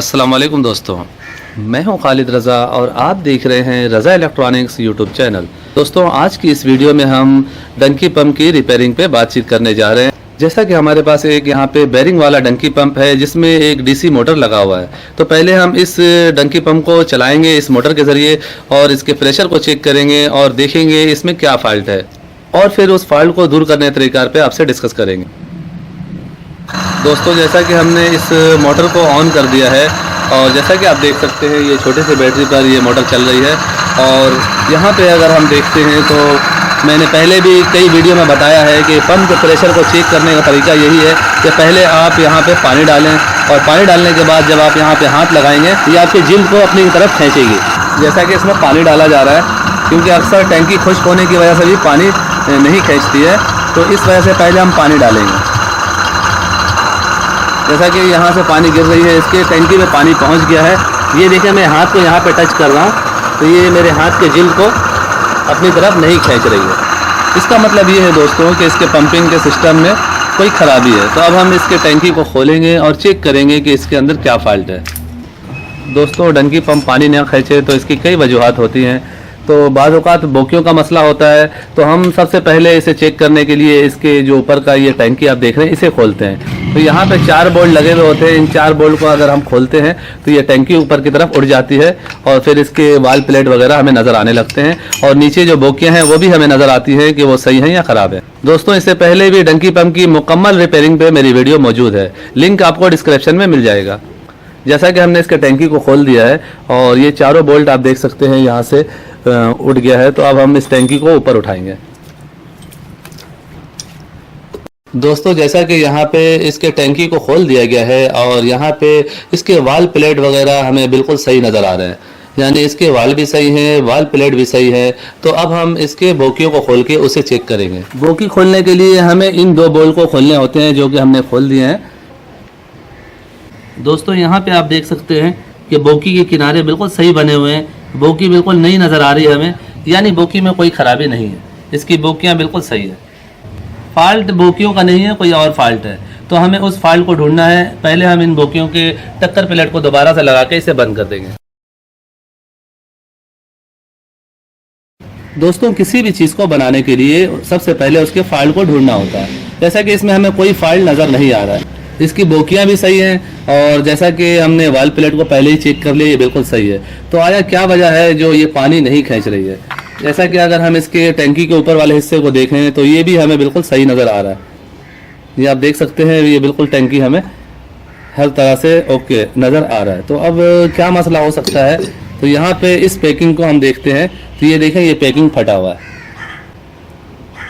अस्सलाम वालेकुम दोस्तों, मैं हूं खालिद रज़ा और आप देख रहे हैं रज़ा इलेक्ट्रॉनिक्स यूट्यूब चैनल। दोस्तों, आज की इस वीडियो में हम डंकी पंप की रिपेयरिंग पे बातचीत करने जा रहे हैं। जैसा कि हमारे पास एक यहाँ पे बेरिंग वाला डंकी पंप है जिसमें एक डीसी मोटर लगा हुआ है। तो पहले हम इस डंकी पंप को चलाएंगे इस मोटर के ज़रिए और इसके प्रेशर को चेक करेंगे और देखेंगे इसमें क्या फॉल्ट है, और फिर उस फॉल्ट को दूर करने के तरीक़ार पे आपसे डिस्कस करेंगे। दोस्तों, जैसा कि हमने इस मोटर को ऑन कर दिया है और जैसा कि आप देख सकते हैं ये छोटे से बैटरी पर ये मोटर चल रही है। और यहाँ पे अगर हम देखते हैं तो मैंने पहले भी कई वीडियो में बताया है कि पंप के प्रेशर को चेक करने का तरीका यही है कि पहले आप यहाँ पे पानी डालें और पानी डालने के बाद जब आप यहाँ पे हाथ लगाएंगे ये आपकी जिल्द को अपनी तरफ खींचेगी। जैसा कि इसमें पानी डाला जा रहा है, क्योंकि अक्सर टैंकी खुश्क होने की वजह से भी पानी नहीं खींचती है, तो इस वजह से पहले हम पानी डालेंगे। जैसा कि यहाँ से पानी गिर रही है, इसके टैंकी में पानी पहुँच गया है। ये देखिए मैं हाथ को यहाँ पे टच कर रहा हूँ तो ये मेरे हाथ के जिल्द को अपनी तरफ नहीं खींच रही है। इसका मतलब ये है दोस्तों कि इसके पंपिंग के सिस्टम में कोई ख़राबी है। तो अब हम इसके टैंकी को खोलेंगे और चेक करेंगे कि इसके अंदर क्या फॉल्ट है। दोस्तों, डंकी पंप पानी न खींचे तो इसकी कई वजूहात होती हैं। तो बाज़ औक़ात बोकियों का मसला होता है, तो हम सबसे पहले इसे चेक करने के लिए इसके जो ऊपर का ये टैंकी आप देख रहे हैं इसे खोलते हैं। तो यहाँ पे 4 बोल्ट लगे हुए होते हैं। इन 4 बोल्ट को अगर हम खोलते हैं तो ये टैंकी ऊपर की तरफ उड़ जाती है और फिर इसके वाल प्लेट वगैरह हमें नज़र आने लगते हैं और नीचे जो बोकियाँ हैं वो भी हमें नज़र आती है कि वो सही हैं या ख़राब है। दोस्तों, इससे पहले भी डंकी पंप की मुकम्मल रिपेयरिंग पे मेरी वीडियो मौजूद है, लिंक आपको डिस्क्रिप्शन में मिल जाएगा। जैसा कि हमने इसके टैंकी को खोल दिया है और ये चारों बोल्ट आप देख सकते हैं यहाँ से उठ गया है। तो अब हम इस टैंकी को ऊपर उठाएंगे। दोस्तों, जैसा कि यहाँ पे इसके टैंकी को खोल दिया गया है और यहाँ पे इसके वाल प्लेट वगैरह हमें बिल्कुल सही नज़र आ रहे हैं, यानी इसके वाल भी सही हैं, वाल प्लेट भी सही है। तो अब हम इसके बोकियों को खोल के उसे चेक करेंगे। बोकी खोलने के लिए हमें इन 2 बोल्ट को खोलने होते हैं जो कि हमने खोल दिए हैं। दोस्तों, यहाँ पे आप देख सकते हैं कि बोकी के किनारे बिल्कुल सही बने हुए हैं, बोकी बिल्कुल नई नज़र आ रही है हमें, यानी बोकी में कोई ख़राबी नहीं है, इसकी बोकियाँ बिल्कुल सही है। फॉल्ट बोकियों का नहीं है, कोई और फॉल्ट है। तो हमें उस फॉल्ट को ढूंढना है। पहले हम इन बोकियों के टक्कर प्लेट को दोबारा से लगा के इसे बंद कर देंगे। दोस्तों, किसी भी चीज़ को बनाने के लिए सबसे पहले उसके फॉल्ट को ढूंढना होता है। जैसा कि इसमें हमें कोई फॉल्ट नज़र नहीं आ रहा है, इसकी बोकियाँ भी सही हैं और जैसा कि हमने वाल प्लेट को पहले ही चेक कर लिया, ये बिल्कुल सही है। तो आया क्या वजह है जो ये पानी नहीं खींच रही है। जैसा कि अगर हम इसके टैंकी के ऊपर वाले हिस्से को देखें तो ये भी हमें बिल्कुल सही नज़र आ रहा है। ये आप देख सकते हैं, ये बिल्कुल टैंकी हमें हर तरह से ओके नज़र आ रहा है। तो अब क्या मसला हो सकता है, तो यहाँ पे इस पैकिंग को हम देखते हैं। तो ये देखें, ये पैकिंग फटा हुआ है,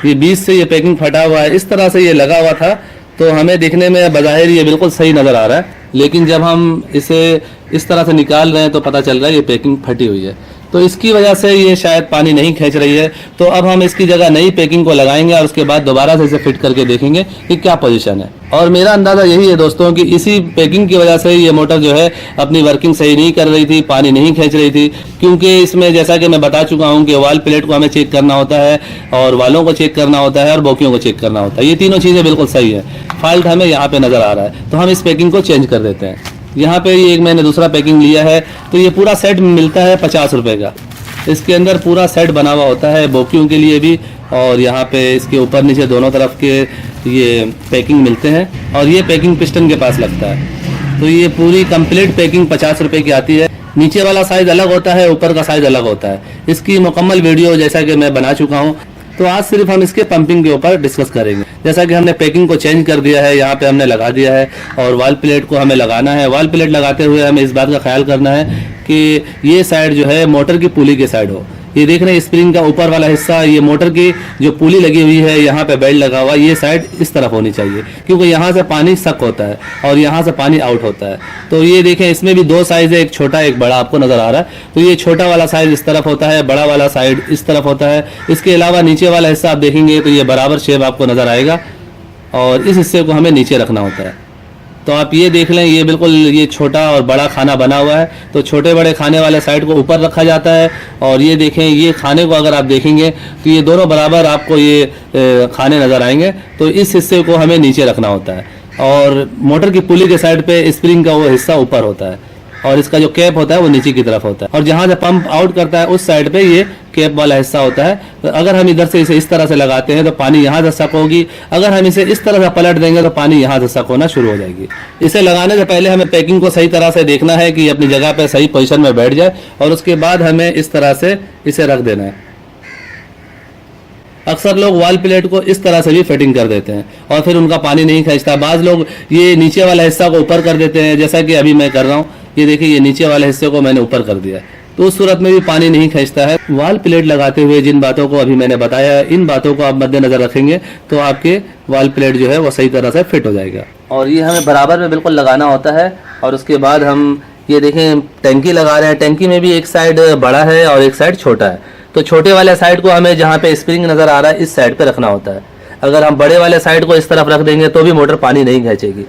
ये बीच से ये पैकिंग फटा हुआ है। इस तरह से ये लगा हुआ था तो हमें देखने में बज़ाहिर ये बिल्कुल सही नज़र आ रहा है, लेकिन जब हम इसे इस तरह से निकाल रहे हैं तो पता चल रहा है ये पैकिंग फटी हुई है। तो इसकी वजह से ये शायद पानी नहीं खींच रही है। तो अब हम इसकी जगह नई पैकिंग को लगाएंगे और उसके बाद दोबारा से इसे फिट करके देखेंगे कि क्या पोजीशन है। और मेरा अंदाज़ा यही है दोस्तों कि इसी पैकिंग की वजह से ये मोटर जो है अपनी वर्किंग सही नहीं कर रही थी, पानी नहीं खींच रही थी। क्योंकि इसमें जैसा कि मैं बता चुका हूँ कि वाल प्लेट को हमें चेक करना होता है और वालों को चेक करना होता है और बोकियों को चेक करना होता है। ये तीनों चीज़ें बिल्कुल सही है। फॉल्ट हमें यहाँ पे नज़र आ रहा है, तो हम इस पैकिंग को चेंज कर देते हैं। यहाँ पे ये एक मैंने दूसरा पैकिंग लिया है, तो ये पूरा सेट मिलता है 50 रुपये का। इसके अंदर पूरा सेट बना हुआ होता है बोकियों के लिए भी, और यहाँ पे इसके ऊपर नीचे दोनों तरफ के ये पैकिंग मिलते हैं और ये पैकिंग पिस्टन के पास लगता है। तो ये पूरी कंप्लीट पैकिंग 50 रुपये की आती है। नीचे वाला साइज़ अलग होता है, ऊपर का साइज़ अलग होता है। इसकी मुकम्मल वीडियो जैसा कि मैं बना चुका हूँ। तो आज सिर्फ हम इसके पंपिंग के ऊपर डिस्कस करेंगे। जैसा कि हमने पैकिंग को चेंज कर दिया है, यहाँ पे हमने लगा दिया है और वाल प्लेट को हमें लगाना है। वाल प्लेट लगाते हुए हमें इस बात का ख्याल करना है कि ये साइड जो है मोटर की पुली की साइड हो। ये देख रहे हैं स्प्रिंग का ऊपर वाला हिस्सा, ये मोटर की जो पुली लगी हुई है, यहाँ पे बेल्ट लगा हुआ, ये साइड इस तरफ होनी चाहिए, क्योंकि यहाँ से पानी सक होता है और यहाँ से पानी आउट होता है। तो ये देखें, इसमें भी 2 साइज़ है, एक छोटा एक बड़ा आपको नज़र आ रहा है। तो ये छोटा वाला साइज़ इस तरफ होता है, बड़ा वाला साइड इस तरफ होता है। इसके अलावा नीचे वाला हिस्सा आप देखेंगे तो ये बराबर शेप आपको नज़र आएगा और इस हिस्से को हमें नीचे रखना होता है। तो आप ये देख लें, ये बिल्कुल ये छोटा और बड़ा खाना बना हुआ है। तो छोटे बड़े खाने वाले साइड को ऊपर रखा जाता है और ये देखें, ये खाने को अगर आप देखेंगे तो ये दोनों बराबर आपको ये खाने नज़र आएंगे। तो इस हिस्से को हमें नीचे रखना होता है और मोटर की पुली के साइड पे स्प्रिंग का वो हिस्सा ऊपर होता है। और इसका जो कैप होता है वो नीचे की तरफ होता है, और जहाँ से पंप आउट करता है उस साइड पे ये कैप वाला हिस्सा होता है। तो अगर हम इधर से इसे इस तरह से लगाते हैं तो पानी यहाँ से सक होगी, अगर हम इसे इस तरह से पलट देंगे तो पानी यहाँ से सक होना शुरू हो जाएगी। इसे लगाने से पहले हमें पैकिंग को सही तरह से देखना है कि अपनी जगह पे सही पोजीशन में बैठ जाए, और उसके बाद हमें इस तरह से इसे रख देना है। अक्सर लोग वाल प्लेट को इस तरह से भी फिटिंग कर देते हैं और फिर उनका पानी नहीं खींचता। बाज़ लोग ये नीचे वाला हिस्सा को ऊपर कर देते हैं, जैसा कि अभी मैं कर रहा हूँ। ये देखिए, ये नीचे वाले हिस्से को मैंने ऊपर कर दिया, तो उस सूरत में भी पानी नहीं खींचता है। वाल प्लेट लगाते हुए जिन बातों को अभी मैंने बताया है, इन बातों को आप मद्देनजर रखेंगे तो आपके वाल प्लेट जो है वो सही तरह से फिट हो जाएगा। और ये हमें बराबर में बिल्कुल लगाना होता है। और उसके बाद हम ये देखें, टैंकी लगा रहे हैं। टैंकी में भी एक साइड बड़ा है और एक साइड छोटा है, तो छोटे वाले साइड को हमें जहाँ पे स्प्रिंग नज़र आ रहा है इस साइड पे रखना होता है। अगर हम बड़े वाले साइड को इस तरफ रख देंगे तो भी मोटर पानी नहीं खींचेगी।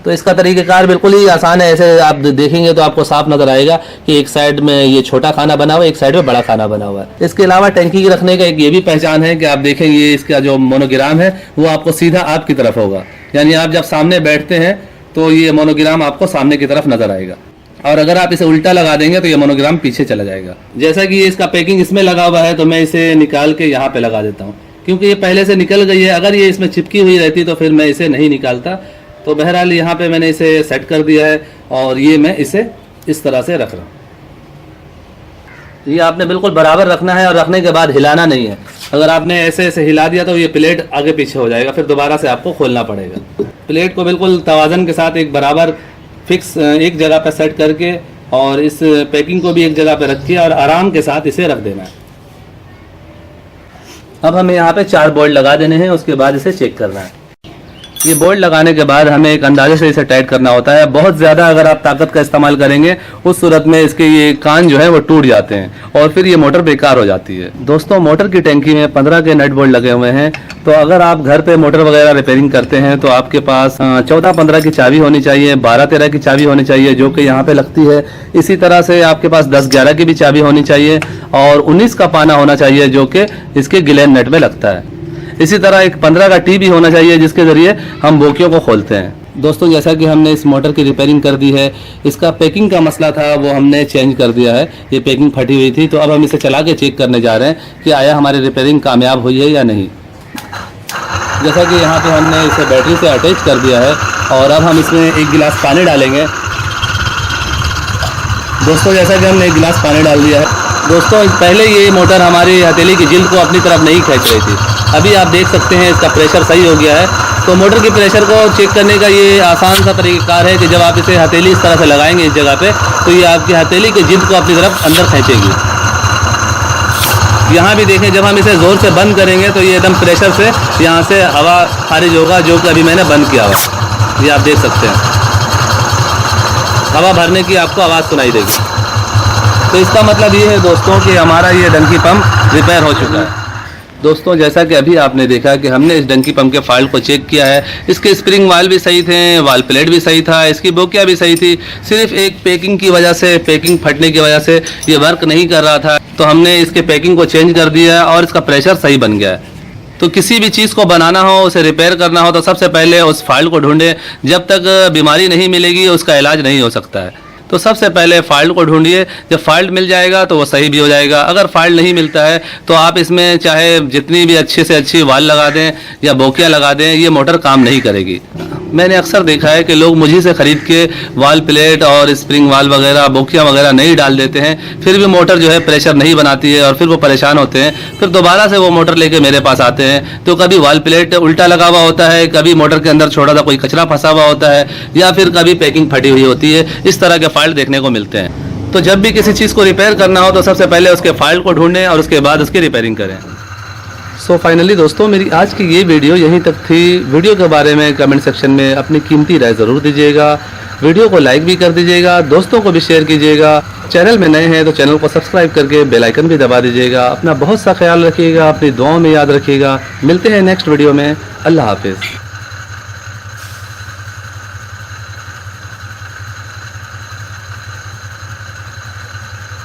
तो इसका तरीक़ेकार बिल्कुल ही आसान है। ऐसे आप देखेंगे तो आपको साफ नज़र आएगा कि एक साइड में ये छोटा खाना बना हुआ है, एक साइड में बड़ा खाना बना हुआ है। इसके अलावा टैंकी की रखने का एक ये भी पहचान है कि आप देखेंगे ये इसका जो मोनोग्राम है वो आपको सीधा आपकी तरफ होगा, यानी आप जब सामने बैठते हैं तो ये मोनोग्राम आपको सामने की तरफ नज़र आएगा। और अगर आप इसे उल्टा लगा देंगे तो ये मोनोग्राम पीछे चला जाएगा। जैसा कि ये इसका पैकिंग इसमें लगा हुआ है तो मैं इसे निकाल के यहाँ पे लगा देता हूँ, क्योंकि ये पहले से निकल गई है। अगर ये इसमें चिपकी हुई रहती तो फिर मैं इसे नहीं निकालता। तो बहरहाल यहाँ पे मैंने इसे सेट कर दिया है और ये मैं इसे इस तरह से रख रहा हूँ। ये आपने बिल्कुल बराबर रखना है और रखने के बाद हिलाना नहीं है। अगर आपने ऐसे ऐसे हिला दिया तो ये प्लेट आगे पीछे हो जाएगा, फिर दोबारा से आपको खोलना पड़ेगा। प्लेट को बिल्कुल तवाज़न के साथ एक बराबर फिक्स एक जगह पर सेट करके और इस पैकिंग को भी एक जगह पर रखिए और आराम के साथ इसे रख देना है। अब हमें यहाँ पे 4 बोल्ट लगा देने हैं, उसके बाद इसे चेक करना है। ये बोल्ट लगाने के बाद हमें एक अंदाजे से इसे टाइट करना होता है। बहुत ज़्यादा अगर आप ताकत का इस्तेमाल करेंगे उस सूरत में इसके ये कान जो है वो टूट जाते हैं और फिर ये मोटर बेकार हो जाती है। दोस्तों, मोटर की टैंकी में 15 के नट बोल्ट लगे हुए हैं। तो अगर आप घर पे मोटर वगैरह रिपेयरिंग करते हैं तो आपके पास 14-15 की चाबी होनी चाहिए, 12-13 की चाबी होनी चाहिए जो कि यहाँ पे लगती है। इसी तरह से आपके पास 10-11 की भी चाबी होनी चाहिए और 19 का पाना होना चाहिए जो कि इसके गिलेन नट में लगता है। इसी तरह एक 15 का टी भी होना चाहिए जिसके ज़रिए हम बोकियों को खोलते हैं। दोस्तों, जैसा कि हमने इस मोटर की रिपेयरिंग कर दी है, इसका पैकिंग का मसला था वो हमने चेंज कर दिया है। ये पैकिंग फटी हुई थी, तो अब हम इसे चला के चेक करने जा रहे हैं कि आया हमारी रिपेयरिंग कामयाब हुई है या नहीं। जैसा कि यहाँ पे हमने इसे बैटरी से अटैच कर दिया है और अब हम इसमें 1 गिलास पानी डालेंगे। दोस्तों, जैसा कि हमने 1 गिलास पानी डाल दिया है। दोस्तों, पहले ये मोटर हमारी हथेली की जिल्द को अपनी तरफ नहीं खींच रही थी। अभी आप देख सकते हैं इसका प्रेशर सही हो गया है। तो मोटर के प्रेशर को चेक करने का ये आसान सा तरीक़ाकार है कि जब आप इसे हथेली इस तरह से लगाएंगे इस जगह पे तो ये आपकी हथेली की जिल्द को अपनी तरफ अंदर खींचेगी। यहाँ भी देखें, जब हम इसे ज़ोर से बंद करेंगे तो ये एकदम प्रेशर से यहाँ से हवा खारिज होगा, जो कि अभी मैंने बंद किया हुआ। ये आप देख सकते हैं, हवा भरने की आपको आवाज़ सुनाई देगी। तो इसका मतलब ये है दोस्तों कि हमारा ये डंकी पंप रिपेयर हो चुका है। दोस्तों, जैसा कि अभी आपने देखा कि हमने इस डंकी पंप के फॉल्ट को चेक किया है। इसके स्प्रिंग वाल भी सही थे, वाल प्लेट भी सही था, इसकी बोकिया भी सही थी। सिर्फ एक पैकिंग की वजह से, पैकिंग फटने की वजह से ये वर्क नहीं कर रहा था। तो हमने इसके पैकिंग को चेंज कर दिया और इसका प्रेशर सही बन गया है। तो किसी भी चीज़ को बनाना हो, उसे रिपेयर करना हो तो सबसे पहले उस फॉल्ट को ढूंढें। जब तक बीमारी नहीं मिलेगी उसका इलाज नहीं हो सकता है। तो सबसे पहले फॉल्ट को ढूंढिए। जब फॉल्ट मिल जाएगा तो वो सही भी हो जाएगा। अगर फॉल्ट नहीं मिलता है तो आप इसमें चाहे जितनी भी अच्छी से अच्छी वाल लगा दें या बोकियाँ लगा दें, ये मोटर काम नहीं करेगी। मैंने अक्सर देखा है कि लोग मुझी से ख़रीद के वाल प्लेट और स्प्रिंग वाल वगैरह, बोकियाँ वगैरह नहीं डाल देते हैं, फिर भी मोटर जो है प्रेशर नहीं बनाती है और फिर वो परेशान होते हैं। फिर दोबारा से वो मोटर लेके मेरे पास आते हैं तो कभी वाल प्लेट उल्टा लगा हुआ होता है, कभी मोटर के अंदर छोटा सा कोई कचरा फंसा हुआ होता है या फिर कभी पैकिंग फटी हुई होती है। इस तरह के फॉल्ट देखने को मिलते हैं। तो जब भी किसी चीज़ को रिपेयर करना हो तो सबसे पहले उसके फॉल्ट को ढूंढें और उसके बाद उसकी रिपेयरिंग करें। सो फाइनली दोस्तों, मेरी आज की ये वीडियो यहीं तक थी। वीडियो के बारे में कमेंट सेक्शन में अपनी कीमती राय ज़रूर दीजिएगा। वीडियो को लाइक भी कर दीजिएगा, दोस्तों को भी शेयर कीजिएगा। चैनल में नए हैं तो चैनल को सब्सक्राइब करके बेल आइकन भी दबा दीजिएगा। अपना बहुत सा ख्याल रखिएगा, अपनी दुआओं में याद रखिएगा। मिलते हैं नेक्स्ट वीडियो में। अल्लाह हाफिज़।